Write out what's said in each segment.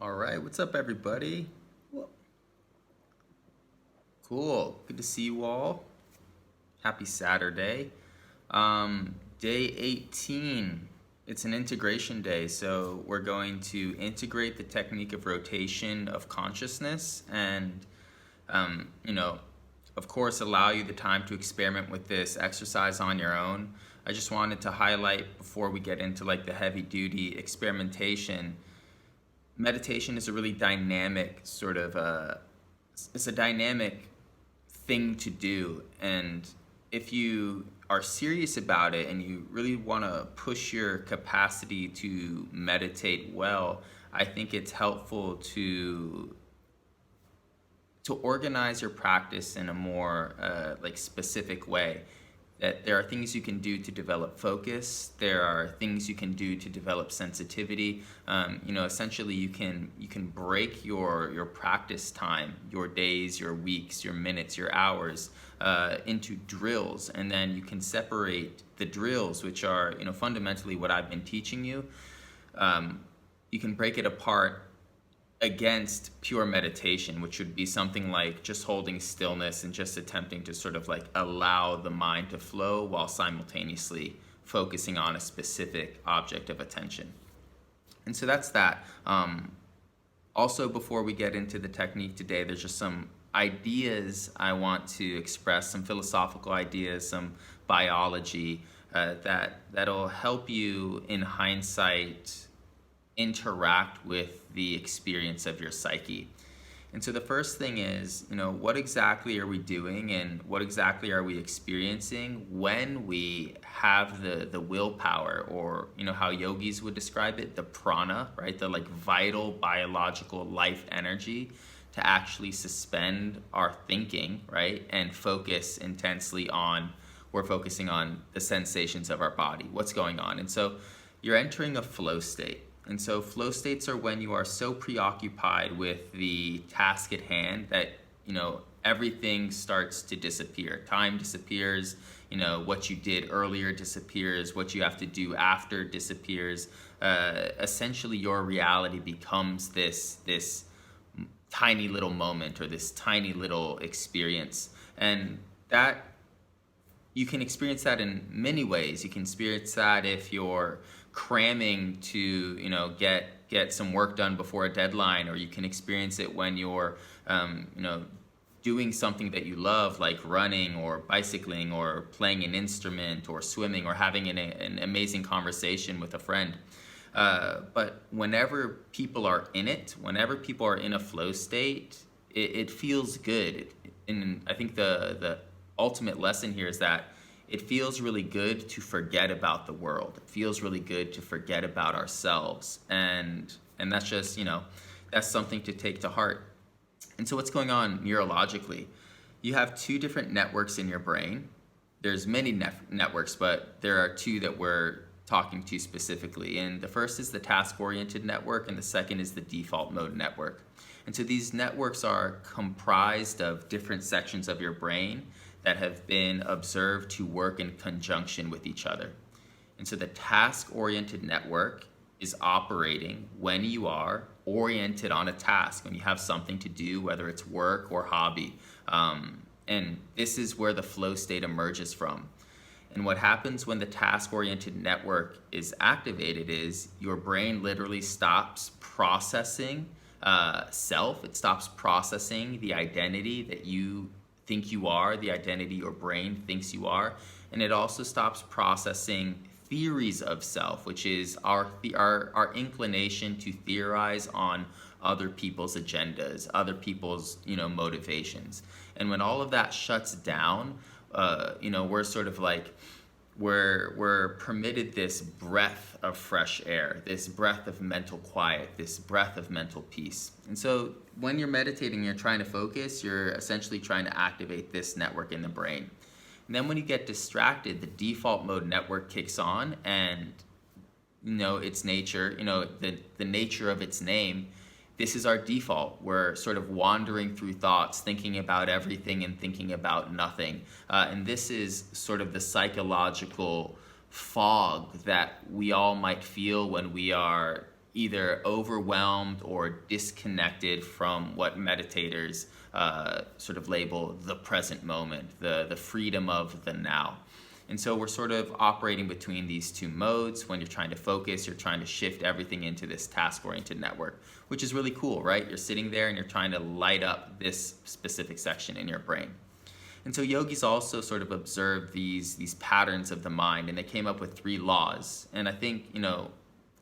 All right, what's up, everybody? Cool, good to see you all. Happy Saturday. Day 18. It's an integration day, so we're going to integrate the technique of rotation of consciousness and, um, you know, of course, allow you the time to experiment with this exercise on your own. I just wanted to highlight before we get into like the heavy duty experimentation. Meditation is a really dynamic sort of it's a dynamic thing to do, and if you are serious about it and you really want to push your capacity to meditate well, I think it's helpful to organize your practice in a more like specific way. That there are things you can do to develop focus. There are things you can do to develop sensitivity. Essentially, you can break your practice time, your days, your weeks, your minutes, your hours into drills, and then you can separate the drills, which are fundamentally what I've been teaching you. You can break it apart against pure meditation, which would be something like just holding stillness and just attempting to sort of like allow the mind to flow while simultaneously focusing on a specific object of attention. And so that's that. Also, before we get into the technique today, there's just some ideas I want to express, some philosophical ideas, some biology that'll help you in hindsight interact with the experience of your psyche. And so the first thing is, what exactly are we doing and what exactly are we experiencing when we have the willpower, or how yogis would describe it, the prana, right? The like vital biological life energy to actually suspend our thinking, right? And focus intensely we're focusing on the sensations of our body, what's going on. And so you're entering a flow state. And so flow states are when you are so preoccupied with the task at hand that, everything starts to disappear. Time disappears, what you did earlier disappears, what you have to do after disappears. Essentially, your reality becomes this tiny little moment or this tiny little experience. And that you can experience that in many ways. You can experience that if you're cramming to get some work done before a deadline, or you can experience it when you're doing something that you love, like running or bicycling or playing an instrument or swimming or having an amazing conversation with a friend. But whenever people are in it, whenever people are in a flow state, it feels good. And I think the ultimate lesson here is that it feels really good to forget about the world. It feels really good to forget about ourselves. And that's just, that's something to take to heart. And so what's going on neurologically? You have two different networks in your brain. There's many networks, but there are two that we're talking to specifically. And the first is the task-oriented network, and the second is the default mode network. And so these networks are comprised of different sections of your brain that have been observed to work in conjunction with each other. And so the task-oriented network is operating when you are oriented on a task, when you have something to do, whether it's work or hobby. And this is where the flow state emerges from. And what happens when the task-oriented network is activated is your brain literally stops processing self. It stops processing the identity that you think you are, the identity your brain thinks you are, and it also stops processing theories of self, which is our inclination to theorize on other people's agendas, other people's motivations. And when all of that shuts down, we're sort of like we're permitted this breath of fresh air, this breath of mental quiet, this breath of mental peace. And so when you're meditating, you're trying to focus, you're essentially trying to activate this network in the brain. And then when you get distracted, the default mode network kicks on, and its nature, the nature of its name, this is our default. We're sort of wandering through thoughts, thinking about everything and thinking about nothing. And this is sort of the psychological fog that we all might feel when we are either overwhelmed or disconnected from what meditators sort of label the present moment, the freedom of the now. And so we're sort of operating between these two modes. When you're trying to focus, you're trying to shift everything into this task-oriented network, which is really cool, right? You're sitting there and you're trying to light up this specific section in your brain. And so yogis also sort of observed these patterns of the mind, and they came up with 3 laws. And I think,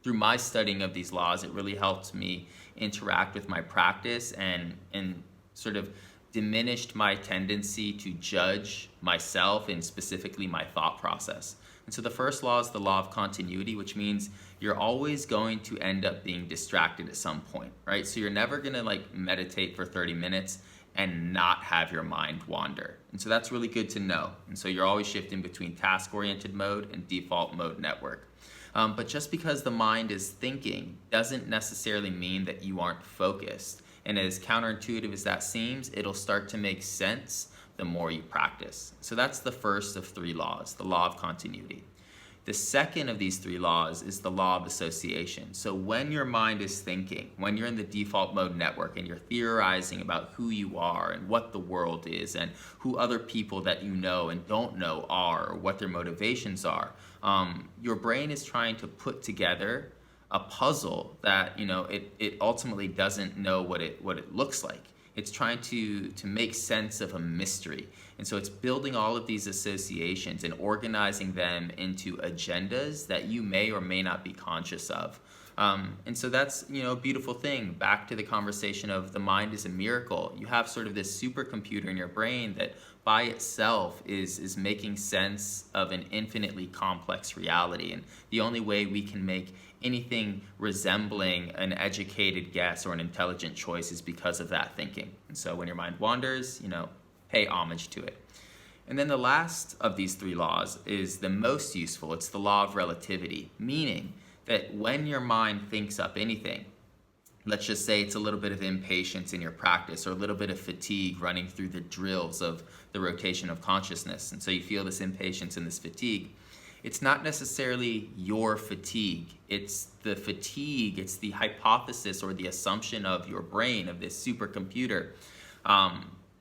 through my studying of these laws, it really helped me interact with my practice and sort of diminished my tendency to judge myself and specifically my thought process. And so the first law is the law of continuity, which means you're always going to end up being distracted at some point, right? So you're never gonna meditate for 30 minutes and not have your mind wander. And so that's really good to know. And so you're always shifting between task-oriented mode and default mode network. But just because the mind is thinking doesn't necessarily mean that you aren't focused. And as counterintuitive as that seems, it'll start to make sense the more you practice. So that's the first of 3 laws, the law of continuity. The second of these 3 laws is the law of association. So when your mind is thinking, when you're in the default mode network and you're theorizing about who you are and what the world is and who other people that you know and don't know are or what their motivations are, your brain is trying to put together a puzzle that it ultimately doesn't know what it looks like. It's trying to make sense of a mystery. And so it's building all of these associations and organizing them into agendas that you may or may not be conscious of. And so that's a beautiful thing. Back to the conversation of the mind is a miracle. You have sort of this supercomputer in your brain that by itself is making sense of an infinitely complex reality. And the only way we can make anything resembling an educated guess or an intelligent choice is because of that thinking. And so when your mind wanders, pay homage to it. And then the last of these 3 laws is the most useful. It's the law of relativity, meaning that when your mind thinks up anything, let's just say it's a little bit of impatience in your practice or a little bit of fatigue running through the drills of the rotation of consciousness, and so you feel this impatience and this fatigue, it's not necessarily your fatigue. It's the fatigue, it's the hypothesis or the assumption of your brain, of this supercomputer.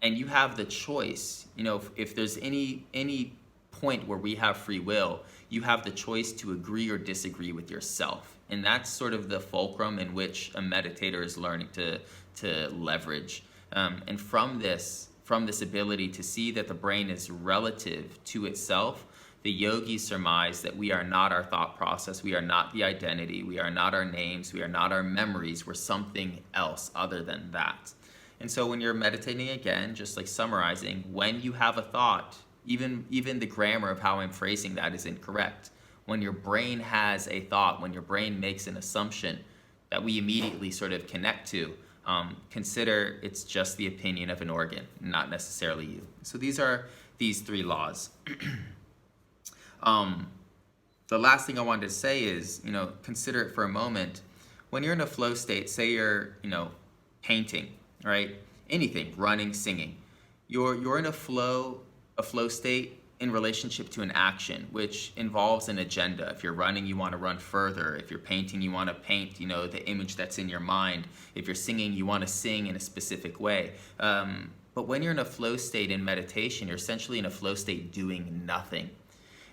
And you have the choice. If there's any point where we have free will, you have the choice to agree or disagree with yourself. And that's sort of the fulcrum in which a meditator is learning to leverage. And from this ability to see that the brain is relative to itself, the yogis surmise that we are not our thought process, we are not the identity, we are not our names, we are not our memories, we're something else other than that. And so when you're meditating again, just like summarizing, when you have a thought, even the grammar of how I'm phrasing that is incorrect. When your brain has a thought, when your brain makes an assumption that we immediately sort of connect to, consider it's just the opinion of an organ, not necessarily you. So these are these 3 laws. The last thing I wanted to say is, consider it for a moment. When you're in a flow state, say you're, painting, right? Anything, running, singing. You're in a flow state in relationship to an action, which involves an agenda. If you're running, you want to run further. If you're painting, you want to paint, the image that's in your mind. If you're singing, you want to sing in a specific way. But when you're in a flow state in meditation, you're essentially in a flow state doing nothing.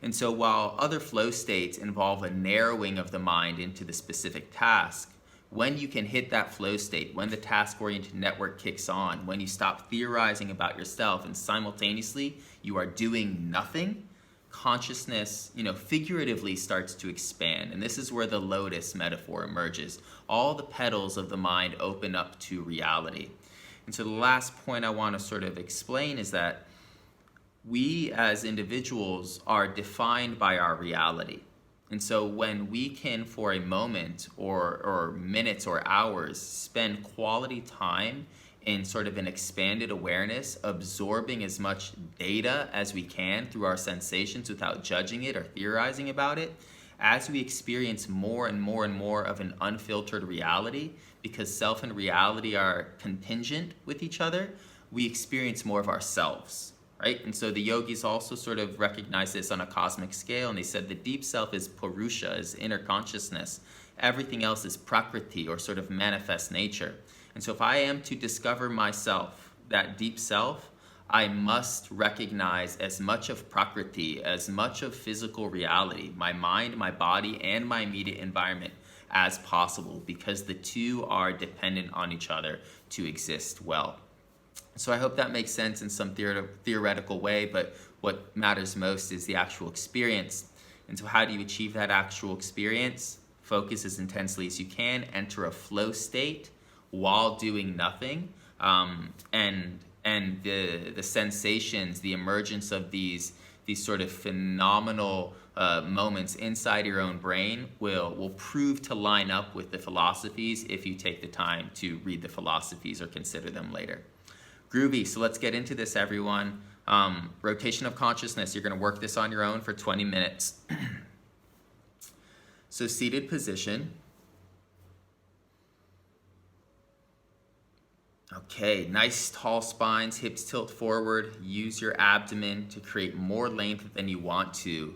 And so while other flow states involve a narrowing of the mind into the specific task, when you can hit that flow state, when the task-oriented network kicks on, when you stop theorizing about yourself and simultaneously you are doing nothing, consciousness, figuratively starts to expand. And this is where the lotus metaphor emerges. All the petals of the mind open up to reality. And so the last point I want to sort of explain is that we as individuals are defined by our reality. And so when we can, for a moment or minutes or hours, spend quality time in sort of an expanded awareness, absorbing as much data as we can through our sensations without judging it or theorizing about it, as we experience more and more and more of an unfiltered reality, because self and reality are contingent with each other, we experience more of ourselves. Right? And so the yogis also sort of recognize this on a cosmic scale, and they said the deep self is Purusha, is inner consciousness, Everything else is prakriti, or sort of manifest nature. And so if I am to discover myself, that deep self, I must recognize as much of prakriti, as much of physical reality, my mind, my body, and my immediate environment as possible, because the two are dependent on each other to exist well. So I hope that makes sense in some theoretical way, but what matters most is the actual experience. And so how do you achieve that actual experience? Focus as intensely as you can, enter a flow state while doing nothing, and the sensations, the emergence of these sort of phenomenal moments inside your own brain will prove to line up with the philosophies if you take the time to read the philosophies or consider them later. Groovy, so let's get into this, everyone. Rotation of consciousness, you're gonna work this on your own for 20 minutes. So seated position. Okay, nice tall spines, hips tilt forward. Use your abdomen to create more length than you want to.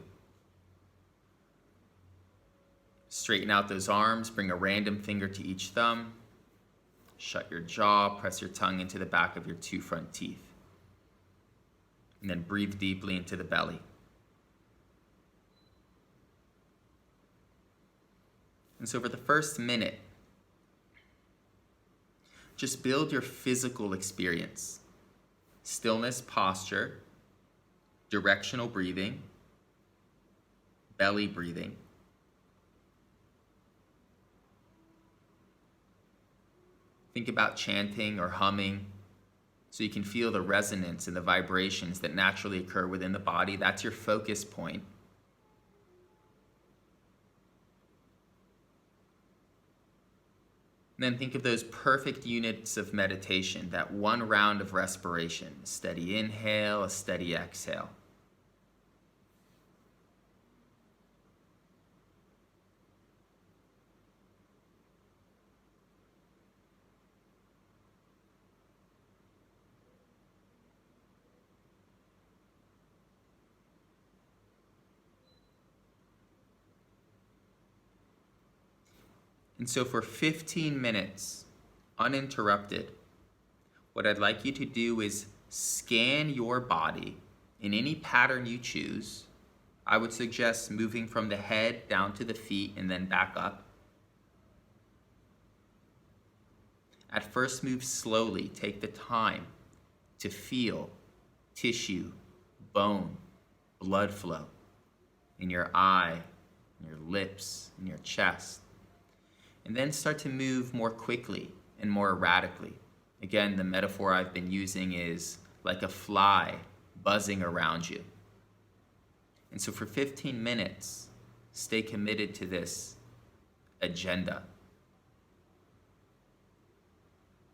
Straighten out those arms, bring a random finger to each thumb. Shut your jaw, press your tongue into the back of your two front teeth. And then breathe deeply into the belly. And so for the first minute, just build your physical experience. Stillness posture, directional breathing, belly breathing. Think about chanting or humming so you can feel the resonance and the vibrations that naturally occur within the body. That's your focus point. And then think of those perfect units of meditation, that one round of respiration, a steady inhale, a steady exhale. And so for 15 minutes, uninterrupted, what I'd like you to do is scan your body in any pattern you choose. I would suggest moving from the head down to the feet and then back up. At first, move slowly. Take the time to feel tissue, bone, blood flow in your eye, in your lips, in your chest. And then start to move more quickly and more erratically. Again, the metaphor I've been using is like a fly buzzing around you. And so for 15 minutes, stay committed to this agenda.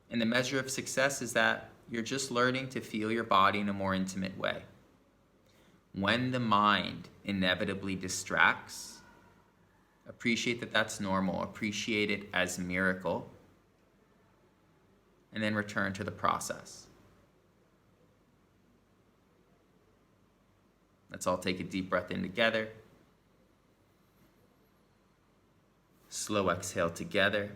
And the measure of success is that you're just learning to feel your body in a more intimate way. When the mind inevitably distracts, appreciate that that's normal. Appreciate it as a miracle. And then return to the process. Let's all take a deep breath in together. Slow exhale together.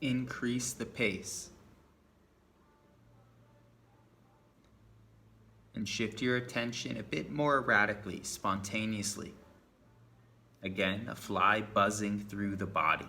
Increase the pace. And shift your attention a bit more erratically, spontaneously. Again, a fly buzzing through the body.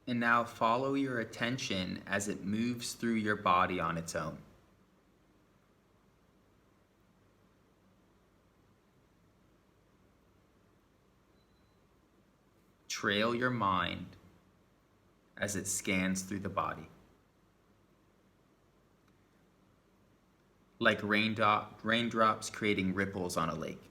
And now follow your attention as it moves through your body on its own. Trail your mind as it scans through the body. Like raindrops creating ripples on a lake.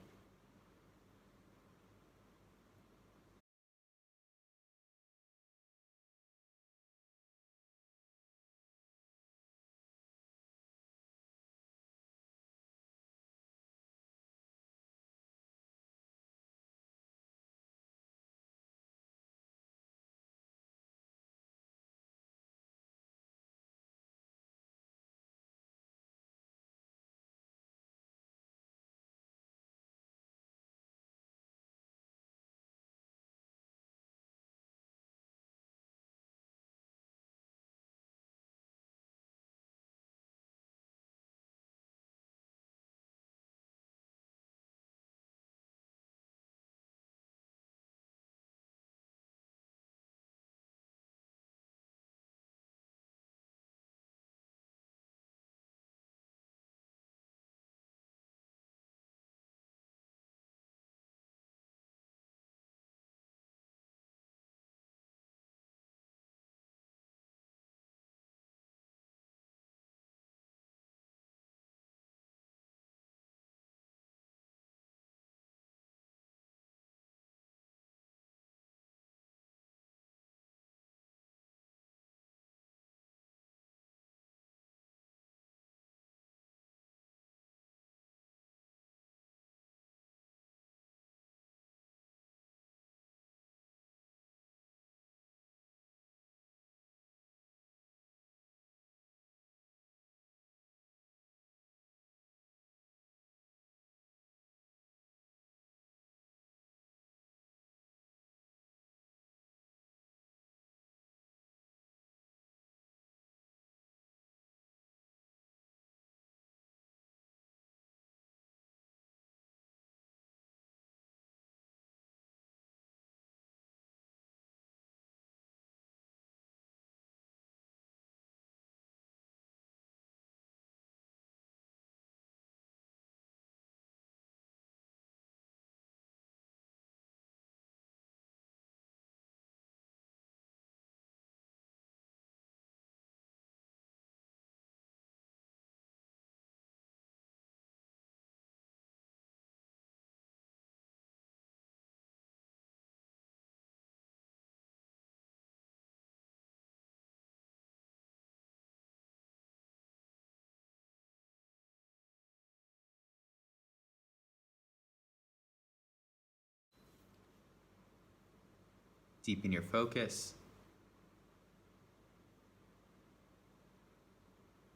Deepen your focus.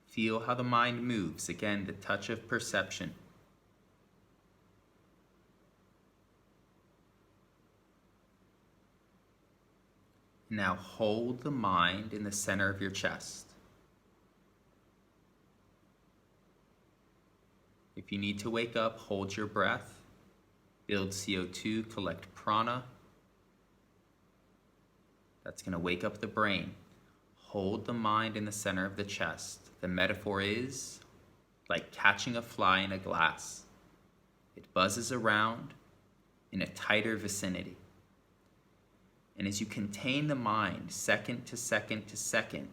Feel how the mind moves. Again, the touch of perception. Now hold the mind in the center of your chest. If you need to wake up, hold your breath. Build CO2, collect prana. That's going to wake up the brain. Hold the mind in the center of the chest. The metaphor is like catching a fly in a glass. It buzzes around in a tighter vicinity. And as you contain the mind second to second to second,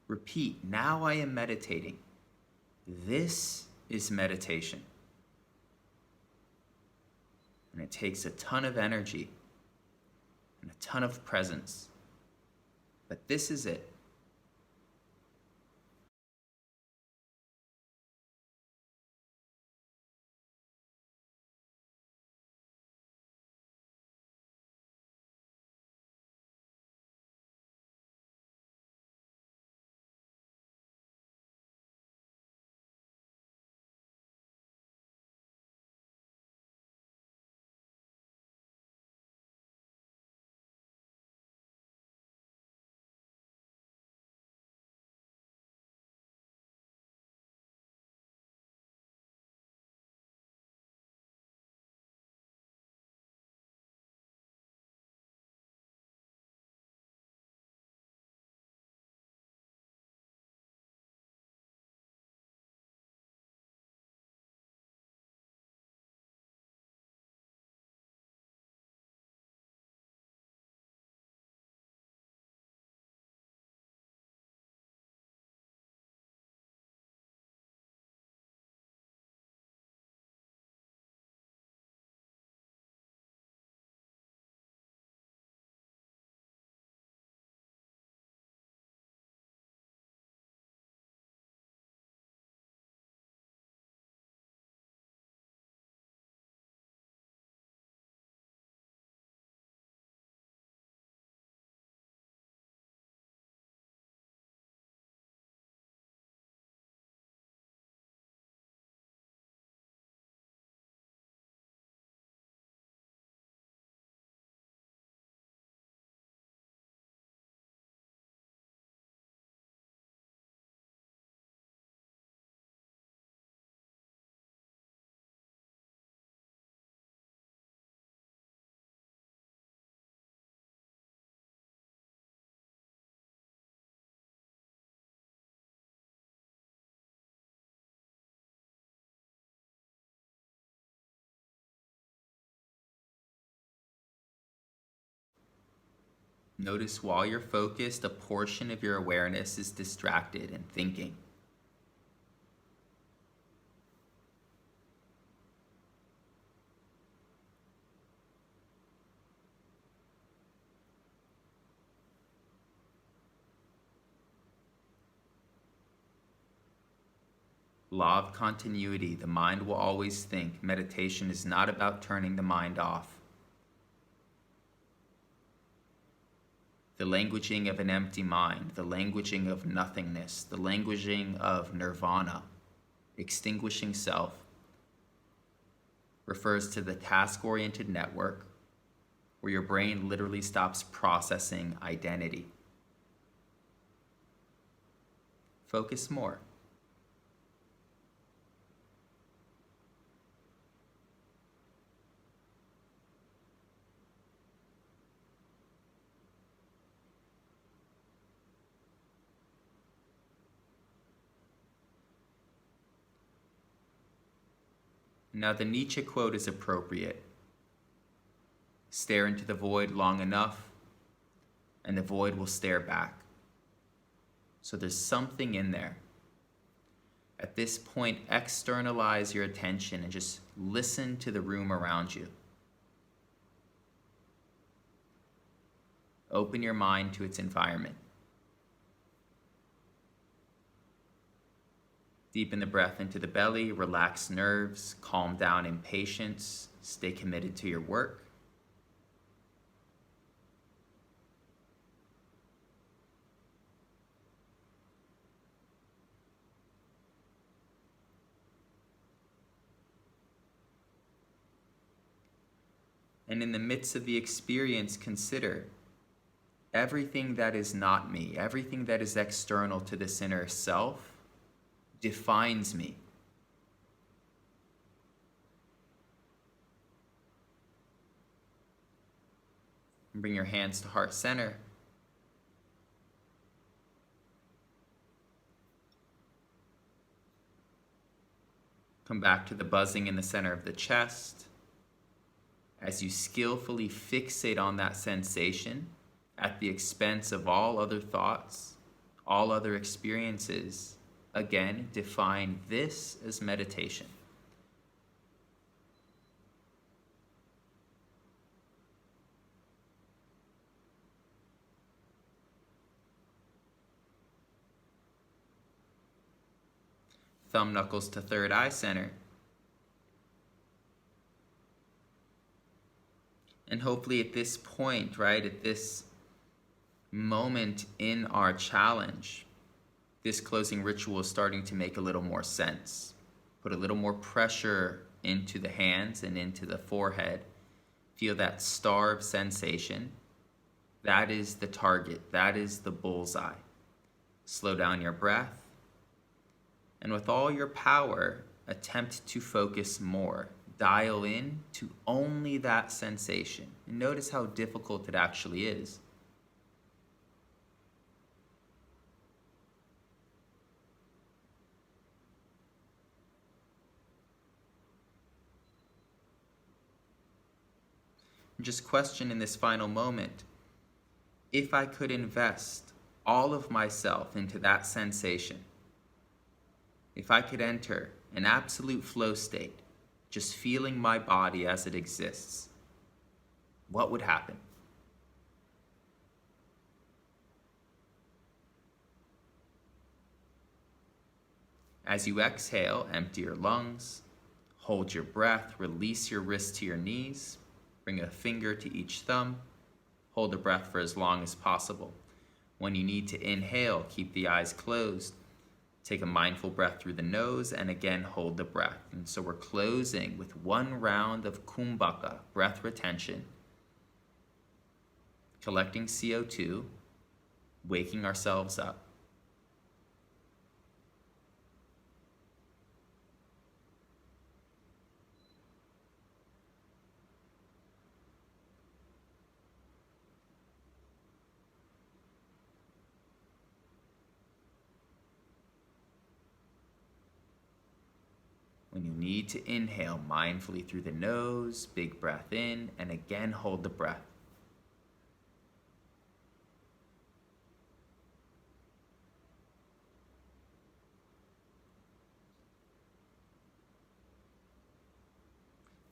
repeat, now I am meditating. This is meditation. And it takes a ton of energy and a ton of presence. But this is it. Notice while you're focused, a portion of your awareness is distracted and thinking. Law of continuity, the mind will always think. Meditation is not about turning the mind off. The languaging of an empty mind, the languaging of nothingness, the languaging of nirvana, extinguishing self, refers to the task-oriented network where your brain literally stops processing identity. Focus more. Now the Nietzsche quote is appropriate. Stare into the void long enough, and the void will stare back. So there's something in there. At this point, externalize your attention and just listen to the room around you. Open your mind to its environment. Deepen the breath into the belly, relax nerves, calm down impatience, stay committed to your work. And in the midst of the experience, consider everything that is not me, everything that is external to this inner self defines me. And bring your hands to heart center. Come back to the buzzing in the center of the chest. As you skillfully fixate on that sensation at the expense of all other thoughts, all other experiences, again, define this as meditation. Thumb knuckles to third eye center. And hopefully at this point, right, at this moment in our challenge, this closing ritual is starting to make a little more sense. Put a little more pressure into the hands and into the forehead. Feel that starve sensation. That is the target. That is the bullseye. Slow down your breath. And with all your power, attempt to focus more. Dial in to only that sensation. And notice how difficult it actually is. Just question in this final moment, if I could invest all of myself into that sensation, if I could enter an absolute flow state, just feeling my body as it exists, what would happen? As you exhale, empty your lungs, hold your breath, release your wrists to your knees, bring a finger to each thumb, hold the breath for as long as possible. When you need to inhale, keep the eyes closed. Take a mindful breath through the nose and again hold the breath. And so we're closing with one round of kumbhaka, breath retention, collecting CO2, waking ourselves up. When you need to inhale mindfully through the nose, big breath in, and again hold the breath.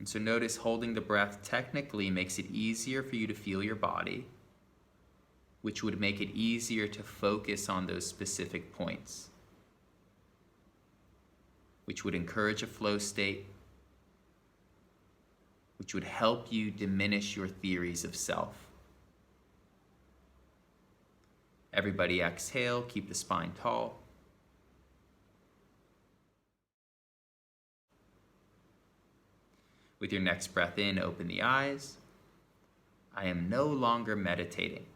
And so notice holding the breath technically makes it easier for you to feel your body, which would make it easier to focus on those specific points, which would encourage a flow state, which would help you diminish your theories of self. Everybody exhale, keep the spine tall. With your next breath in, open the eyes. I am no longer meditating.